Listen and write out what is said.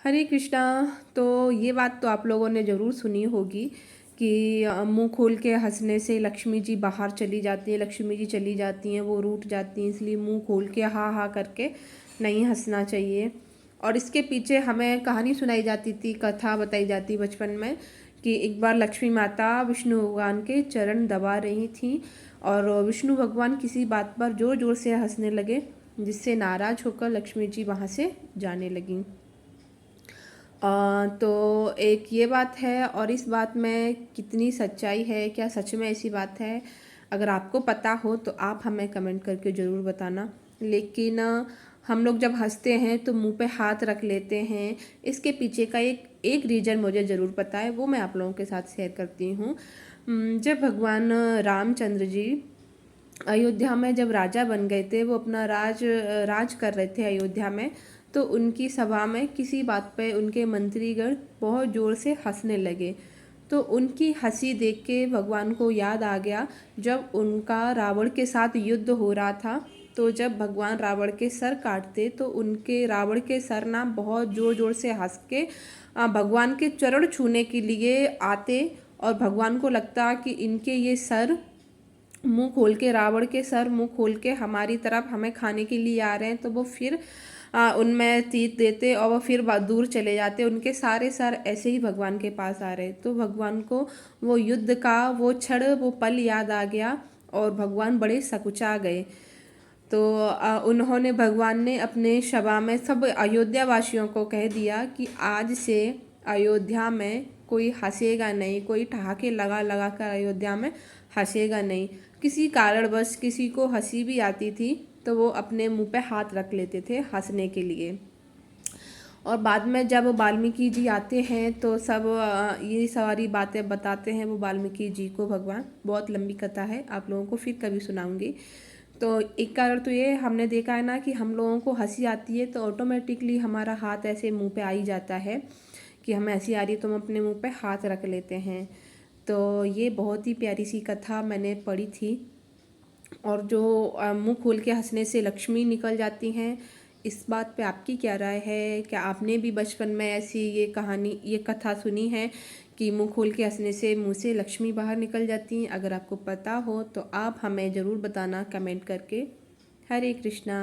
हरे कृष्णा। तो ये बात तो आप लोगों ने ज़रूर सुनी होगी कि मुंह खोल के हंसने से लक्ष्मी जी बाहर चली जाती हैं, लक्ष्मी जी चली जाती हैं, वो रूठ जाती हैं, इसलिए मुंह खोल के हा हा करके नहीं हंसना चाहिए। और इसके पीछे हमें कहानी सुनाई जाती थी, कथा बताई जाती बचपन में कि एक बार लक्ष्मी माता विष्णु भगवान के चरण दबा रही थी और विष्णु भगवान किसी बात पर ज़ोर ज़ोर से हंसने लगे, जिससे नाराज़ होकर लक्ष्मी जी वहाँ से जाने लगीं। तो एक ये बात है, और इस बात में कितनी सच्चाई है, क्या सच में ऐसी बात है? अगर आपको पता हो तो आप हमें कमेंट करके ज़रूर बताना। लेकिन हम लोग जब हंसते हैं तो मुंह पे हाथ रख लेते हैं, इसके पीछे का एक एक रीज़न मुझे ज़रूर पता है, वो मैं आप लोगों के साथ शेयर करती हूँ। जब भगवान रामचंद्र जी अयोध्या में जब राजा बन गए थे, वो अपना राज कर रहे थे अयोध्या में, तो उनकी सभा में किसी बात पे उनके मंत्रीगण बहुत ज़ोर से हंसने लगे। तो उनकी हंसी देख के भगवान को याद आ गया, जब उनका रावण के साथ युद्ध हो रहा था, तो जब भगवान रावण के सर काटते तो उनके रावण के सर ना बहुत ज़ोर ज़ोर से हंस के भगवान के चरण छूने के लिए आते, और भगवान को लगता कि इनके ये सर मुंह खोल के, रावण के सर मुंह खोल के हमारी तरफ हमें खाने के लिए आ रहे हैं, तो वो फिर उनमें तीर देते और वो फिर दूर चले जाते। उनके सारे सर ऐसे ही भगवान के पास आ रहे, तो भगवान को वो युद्ध का वो क्षण, वो पल याद आ गया और भगवान बड़े सकुचा गए। तो उन्होंने, भगवान ने अपने सभा में सब अयोध्या वासियों को कह दिया कि आज से अयोध्या में कोई हंसेगा नहीं, कोई ठहाके लगा लगा कर अयोध्या में हंसेगा नहीं। किसी कारणवश किसी को हंसी भी आती थी तो वो अपने मुंह पे हाथ रख लेते थे हंसने के लिए। और बाद में जब वाल्मीकि जी आते हैं तो सब ये सारी बातें बताते हैं वो वाल्मीकि जी को भगवान। बहुत लंबी कथा है, आप लोगों को फिर कभी सुनाऊंगी। तो एक कारण तो ये हमने देखा है ना कि हम लोगों को हंसी आती है तो ऑटोमेटिकली हमारा हाथ ऐसे मुंह पे आ ही जाता है कि हमें हंसी आ रही है तो हम अपने मुंह पे हाथ रख लेते हैं। तो ये बहुत ही प्यारी सी कथा मैंने पढ़ी थी। और जो मुंह खोल के हंसने से लक्ष्मी निकल जाती हैं, इस बात पे आपकी क्या राय है? क्या आपने भी बचपन में ऐसी ये कहानी, ये कथा सुनी है कि मुंह खोल के हंसने से मुंह से लक्ष्मी बाहर निकल जाती हैं? अगर आपको पता हो तो आप हमें ज़रूर बताना कमेंट करके। हरे कृष्णा।